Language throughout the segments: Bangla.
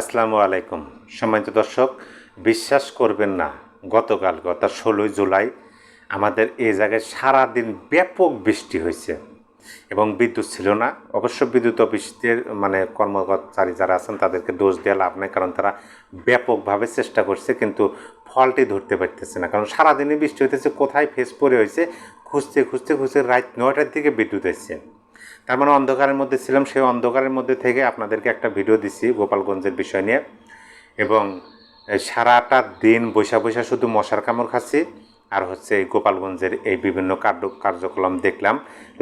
আসসালামু আলাইকুম সম্মানিত দর্শক, বিশ্বাস করবেন না, গতকাল 16 জুলাই আমাদের এই জায়গায় সারাদিন ব্যাপক বৃষ্টি হয়েছে এবং বিদ্যুৎ ছিল না। অবশ্য বিদ্যুৎ অফিসের কর্মচারী যারা আছেন তাদেরকে দোষ দেওয়া লাভ নেই, কারণ তারা ব্যাপকভাবে চেষ্টা করছে কিন্তু ফলটি ধরতে পারতেছে না। কারণ সারাদিনই বৃষ্টি হইতেছে, কোথায় ফেস পড়ে হয়েছে খুঁজতে খুঁজতে খুঁজতে রাত 9টার দিকে বিদ্যুৎ এসছে। তার মানে অন্ধকারের মধ্যে ছিলাম, সেই অন্ধকারের মধ্যে থেকে আপনাদেরকে একটা ভিডিও দিচ্ছি গোপালগঞ্জের বিষয় নিয়ে। এবং সারাটা দিন বৈশা বৈশা শুধু মশার কামড় খাচ্ছি আর এই গোপালগঞ্জের এই বিভিন্ন কার্যক্রম দেখলাম,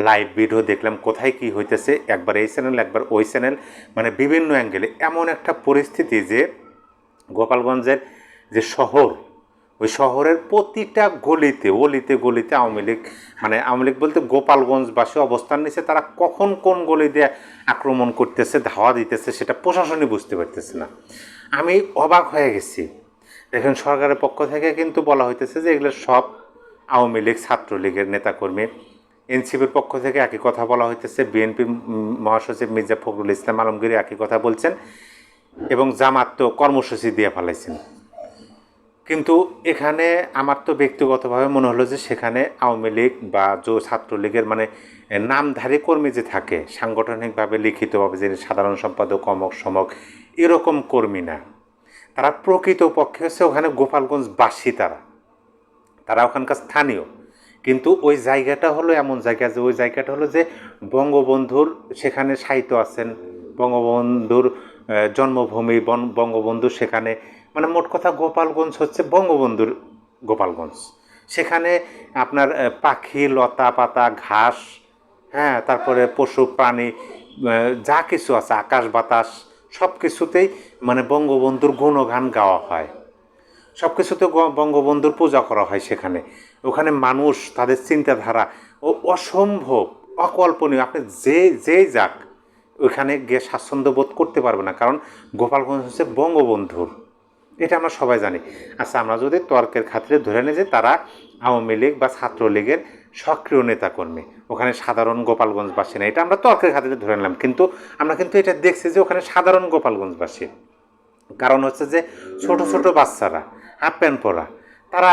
লাইভ ভিডিও দেখলাম, কোথায় কি হইতেছে, একবার এই চ্যানেল একবার ওই চ্যানেল, মানে বিভিন্ন অ্যাঙ্গেলে এমন একটা পরিস্থিতি যে গোপালগঞ্জের যে শহর, ওই শহরের প্রতিটা গলিতে অলিতে গলিতে আওয়ামী লীগ, আওয়ামী লীগ বলতে গোপালগঞ্জবাসী অবস্থান নিচ্ছে। তারা কখন কোন গলি দিয়ে আক্রমণ করতেছে, ধাওয়া দিতেছে, সেটা প্রশাসনই বুঝতে পারতেছে না। আমি অবাক হয়ে গেছি। দেখেন, সরকারের পক্ষ থেকে কিন্তু বলা হইতেছে যে এগুলো সব আওয়ামী লীগ ছাত্রলীগের নেতাকর্মী। এনসিপির পক্ষ থেকে একই কথা বলা হইতেছে, বিএনপি মহাসচিব মির্জা ফখরুল ইসলাম আলমগীর একই কথা বলছেন এবং জামাত তো কর্মসূচি দিয়ে ফেলাইছেন। কিন্তু এখানে আমার তো ব্যক্তিগতভাবে মনে হলো যে সেখানে আওয়ামী লীগ বা ছাত্রলীগের নামধারী কর্মী যে থাকে, সাংগঠনিকভাবে লিখিতভাবে যে সাধারণ সম্পাদক অমক সমক, এরকম কর্মী না। তারা প্রকৃতপক্ষে হচ্ছে ওখানে গোপালগঞ্জবাসী, তারা ওখানকার স্থানীয়। কিন্তু ওই জায়গাটা হলো এমন জায়গা যে ওই জায়গাটা হলো যে বঙ্গবন্ধুর সেখানে সাহিত্য আছেন, বঙ্গবন্ধুর জন্মভূমি, বঙ্গবন্ধু সেখানে, মোট কথা গোপালগঞ্জ হচ্ছে বঙ্গবন্ধুর গোপালগঞ্জ। সেখানে আপনার পাখি, লতা পাতা, ঘাস, হ্যাঁ, তারপরে পশু প্রাণী, যা কিছু আছে, আকাশ বাতাস, সব কিছুতেই বঙ্গবন্ধুর গুণগান গাওয়া হয়। সব কিছুতে বঙ্গবন্ধুর পূজা করা হয় সেখানে। ওখানে মানুষ, তাদের চিন্তাধারা ও অসম্ভব, অকল্পনীয়। আপনি যেই যাক ওইখানে গিয়ে স্বাচ্ছন্দ্য বোধ করতে পারবে না, কারণ গোপালগঞ্জ হচ্ছে বঙ্গবন্ধুর, এটা আমরা সবাই জানি। আচ্ছা, আমরা যদি তর্কের খাতিরে ধরে নিই যে তারা আওয়ামী লীগ বা ছাত্রলীগের সক্রিয় নেতাকর্মী, ওখানে সাধারণ গোপালগঞ্জবাসী না, এটা আমরা তর্কের খাতিরে ধরে নিলাম। কিন্তু আমরা এটা দেখছি যে ওখানে সাধারণ গোপালগঞ্জবাসী। কারণ হচ্ছে যে ছোট ছোট বাচ্চারা হাফ প্যান্ট পরা, তারা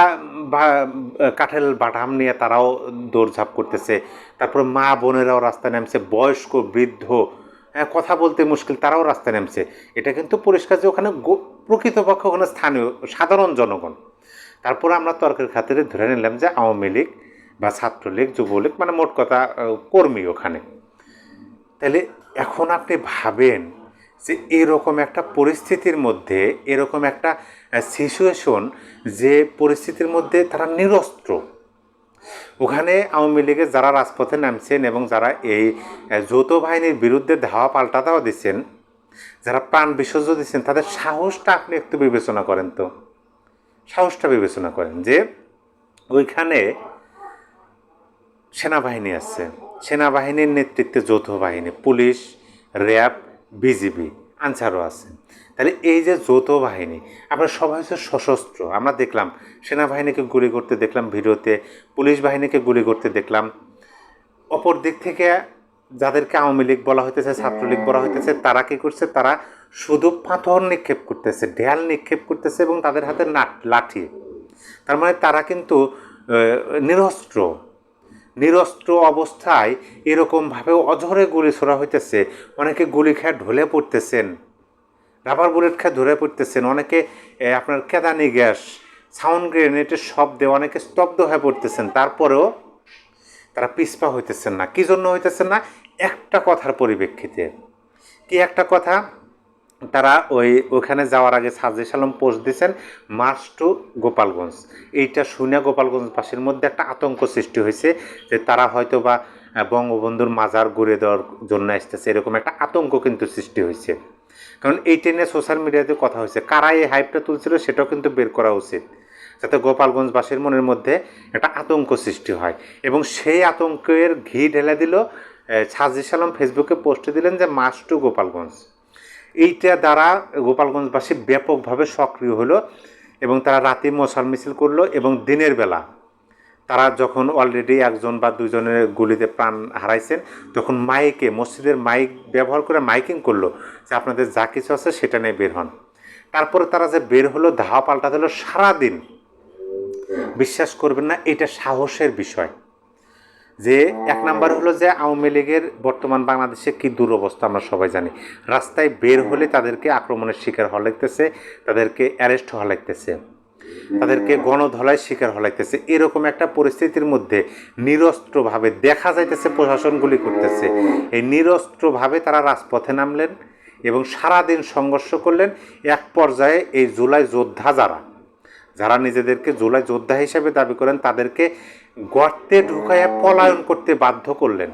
কাঠের বাটাম নিয়ে তারাও দৌড়ঝাঁপ করতেছে। তারপরে মা বোনেরাও রাস্তায় নামছে, বয়স্ক বৃদ্ধ, হ্যাঁ, কথা বলতে মুশকিল, তারাও রাস্তায় নামছে। এটা কিন্তু পরিষ্কার যে ওখানে প্রকৃতপক্ষে ওখানে স্থানীয় সাধারণ জনগণ। তারপরে আমরা তর্কের খাতিরে ধরে নিলাম যে আওয়ামী লীগ বা ছাত্রলীগ, যুবলীগ, মোট কথা কর্মী ওখানে। তাহলে এখন আপনি ভাবেন যে এরকম একটা পরিস্থিতির মধ্যে, এরকম একটা সিচুয়েশন, যে পরিস্থিতির মধ্যে তারা নিরস্ত্র। ওখানে আওয়ামী লীগের যারা রাজপথে নামছেন এবং যারা এই যৌথ বাহিনীর বিরুদ্ধে ধাওয়া পাল্টা দেওয়া দিচ্ছেন, যারা প্রাণ বিসর্জন দিচ্ছেন, তাদের সাহসটা আপনি একটু বিবেচনা করেন। তো সাহসটা বিবেচনা করেন যে ওইখানে সেনাবাহিনী আছে, সেনাবাহিনীর নেতৃত্বে যৌথ বাহিনী, পুলিশ, র্যাব, বিজিবি, আনসারও আছে। তাহলে এই যে যৌথ বাহিনী, আমরা সবাই হচ্ছে সশস্ত্র। আমরা দেখলাম সেনাবাহিনীকে গুলি করতে দেখলাম ভিডিওতে, পুলিশ বাহিনীকে গুলি করতে দেখলাম। অপর দিক থেকে যাদেরকে আওয়ামী লীগ বলা হইতেছে, ছাত্রলীগ বলা হইতেছে, তারা কী করছে? তারা শুধু পাথর নিক্ষেপ করতেছে, ঢেল নিক্ষেপ করতেছে এবং তাদের হাতে লাঠি। তার মানে তারা কিন্তু নিরস্ত্র। নিরস্ত্র অবস্থায় এরকমভাবে অঝরে গুলি ছোড়া হইতেছে। অনেকে গুলি খেয়ে ঢলে পড়তেছেন, রাবার বুলেট খেয়ে ধরে পড়তেছেন, অনেকে আপনার কেদানি গ্যাস, সাউন্ড গ্রেনেডের শব্দে অনেকে স্তব্ধ হয়ে পড়তেছেন। তারপরেও তারা পিছপা হইতেছেন না। কী জন্য হইতেছেন না? একটা কথার পরিপ্রেক্ষিতে। কি একটা কথা? তারা ওইখানে যাওয়ার আগে সাজেশ আলম পোস্ট দিয়েছেন, মার্চ টু গোপালগঞ্জ। এইটা শুনে গোপালগঞ্জবাসীর মধ্যে একটা আতঙ্ক সৃষ্টি হয়েছে যে তারা হয়তো বা বঙ্গবন্ধুর মাজার ঘুরে দেওয়ার জন্য আসতেছে, এরকম একটা আতঙ্ক কিন্তু সৃষ্টি হয়েছে। কারণ এইটা নিয়ে সোশ্যাল মিডিয়াতে কথা হয়েছে, কারা এই হাইপটা তুলছিল সেটাও কিন্তু বের করা উচিত, যাতে গোপালগঞ্জবাসীর মনের মধ্যে একটা আতঙ্ক সৃষ্টি হয়। এবং সেই আতঙ্কের ঘি ঢেলে দিল সাজিস আলম, ফেসবুকে পোস্টে দিলেন যে মার্চ টু গোপালগঞ্জ। এইটা দ্বারা গোপালগঞ্জবাসী ব্যাপকভাবে সক্রিয় হলো এবং তারা রাতে মশাল মিছিল করলো এবং দিনের বেলা তারা যখন অলরেডি একজন বা দুজনের গুলিতে প্রাণ হারাইছেন, তখন মাইকে, মসজিদের মাইক ব্যবহার করে মাইকিং করলো যে আপনাদের যা কিছু আছে সেটা নিয়ে বের হন। তারপরে তারা যে বের হলো, ধাওয়া পাল্টাতে হলো সারাদিন। বিশ্বাস করবেন না, এটা সাহসের বিষয়। যে এক নাম্বার হলো যে আওয়ামী লীগের বর্তমান বাংলাদেশে কী দুরবস্থা আমরা সবাই জানি। রাস্তায় বের হলে তাদেরকে আক্রমণের শিকার হওয়া লাগতেছে, তাদেরকে অ্যারেস্ট হওয়া লাগতেছে, তাদেরকে গণধলায় শিকার হওয়া লাগতেছে। এরকম একটা পরিস্থিতির মধ্যে নিরস্ত্রভাবে দেখা যাইতেছে প্রশাসন গুলি করতেছে। এই নিরস্ত্রভাবে তারা রাজপথে নামলেন এবং সারাদিন সংঘর্ষ করলেন। এক পর্যায়ে এই জুলাই যোদ্ধা যারা নিজেদেরকে জুলাই যোদ্ধা হিসেবে দাবি করেন, তাদেরকে গর্তে ঢুকাইয়া পলায়ন করতে বাধ্য করলেন।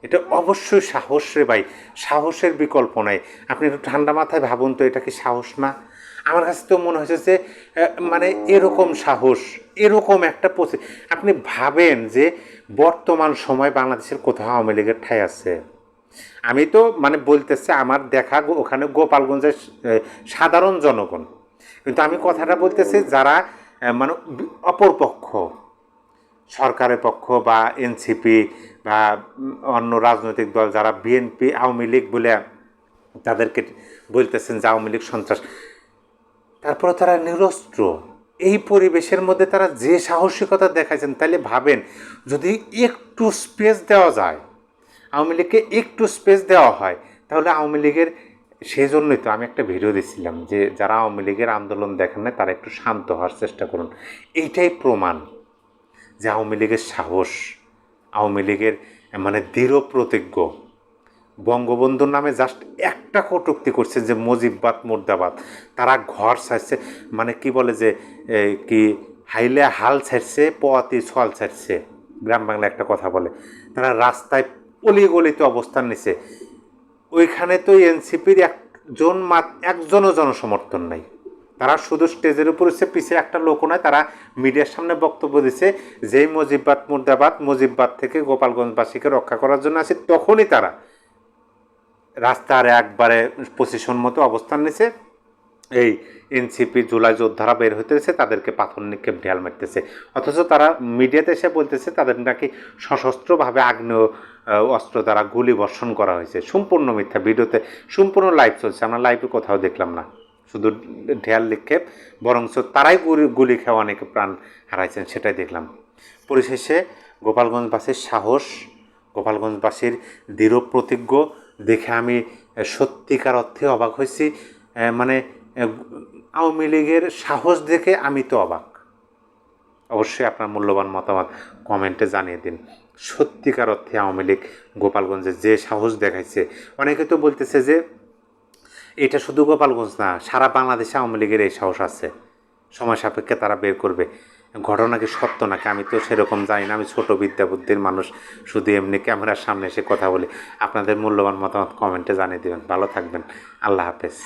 এটা অবশ্যই সাহস রে ভাই, সাহসের বিকল্প নাই। আপনি একটু ঠান্ডা মাথায় ভাবুন তো, এটা কি সাহস না? আমার কাছে তো মনে হয়েছে যে মানে এরকম সাহস, এরকম একটা আপনি ভাবেন যে বর্তমান সময় বাংলাদেশের কোথাও আওয়ামী লীগের ঠাঁই আছে? আমি তো মানে বলতেছে আমার দেখা ওখানে গোপালগঞ্জের সাধারণ জনগণ, কিন্তু আমি কথাটা বলতেছি যারা মানে অপরপক্ষ, সরকারের পক্ষ বা এনসিপি বা অন্য রাজনৈতিক দল যারা বিএনপি আওয়ামী লীগ বলে তাদেরকে বলতেছেন যে আওয়ামী লীগ সন্ত্রাস, তারপরে তারা নিরস্ত্র। এই পরিবেশের মধ্যে তারা যে সাহসিকতা দেখাইছেন, তাহলে ভাবেন যদি একটু স্পেস দেওয়া যায়, আওয়ামী লীগকে একটু স্পেস দেওয়া হয়, তাহলে আওয়ামী লীগের, সেই জন্যই তো আমি একটা ভিডিও দিচ্ছিলাম যে যারা আওয়ামী লীগের আন্দোলন দেখেন না তারা একটু শান্ত হওয়ার চেষ্টা করুন। এইটাই প্রমাণ যে আওয়ামী লীগের সাহস, আওয়ামী লীগের মানে দৃঢ় প্রতিজ্ঞ। বঙ্গবন্ধুর নামে জাস্ট একটা কটূক্তি করছে যে মুজিববাদ মুর্দাবাদ, তারা ঘর ছাড়ছে, মানে কি বলে যে কি হাইলে হাল ছাড়ছে, পোয়াতি ছল ছাড়ছে, গ্রাম বাংলা একটা কথা বলে। তারা রাস্তায় অলিগলিতে অবস্থান নিছে। ওইখানে তো এনসিপির একজনও জনসমর্থন নাই। তারা শুধু স্টেজের উপর এসে পিছিয়ে একটা লোকও নয়, তারা মিডিয়ার সামনে বক্তব্য দিছে যেই মুজিববাদ মুর্দাবাদ, মুজিববাদ থেকে গোপালগঞ্জবাসীকে রক্ষা করার জন্য আসে, তখনই তারা রাস্তার একবারে পজিশন মতো অবস্থান নিছে। এই এনসিপি জুলাই যোদ্ধারা বের হইতেছে, তাদেরকে পাথর নিক্ষেপ ঢেল মারতেছে, অথচ তারা মিডিয়াতে এসে বলতেছে তাদের নাকি সশস্ত্রভাবে আগ্নেয় অস্ত্র দ্বারা গুলি বর্ষণ করা হয়েছে। সম্পূর্ণ মিথ্যা। ভিডিওতে সম্পূর্ণ লাইভ চলছে, আমরা লাইভে কোথাও দেখলাম না, শুধু ঢেল নিক্ষেপ, বরঞ্চ তারাই গুলি খেয়ে অনেকে প্রাণ হারাইছেন সেটাই দেখলাম। পরিশেষে গোপালগঞ্জবাসীর সাহস, গোপালগঞ্জবাসীর দৃঢ় প্রতিজ্ঞ দেখে আমি সত্যিকার অর্থে অবাক হয়েছি। মানে আওয়ামী লীগের সাহস দেখে আমি তো অবাক। অবশ্যই আপনার মূল্যবান মতামত কমেন্টে জানিয়ে দিন। সত্যিকার অর্থে আওয়ামী লীগ গোপালগঞ্জে যে সাহস দেখাইছে, অনেকে তো বলতেছে যে এটা শুধু গোপালগঞ্জ না, সারা বাংলাদেশে আওয়ামী লীগের এই সাহস আছে, সময় সাপেক্ষে তারা বের করবে। ঘটনা কি সত্য নাকি আমি তো সেরকম জানি না, আমি ছোট বিদ্যাবুদ্ধির মানুষ, শুধু এমনি ক্যামেরার সামনে এসে কথা বলি। আপনাদের মূল্যবান মতামত কমেন্টে জানিয়ে দেবেন। ভালো থাকবেন, আল্লাহ হাফেজ।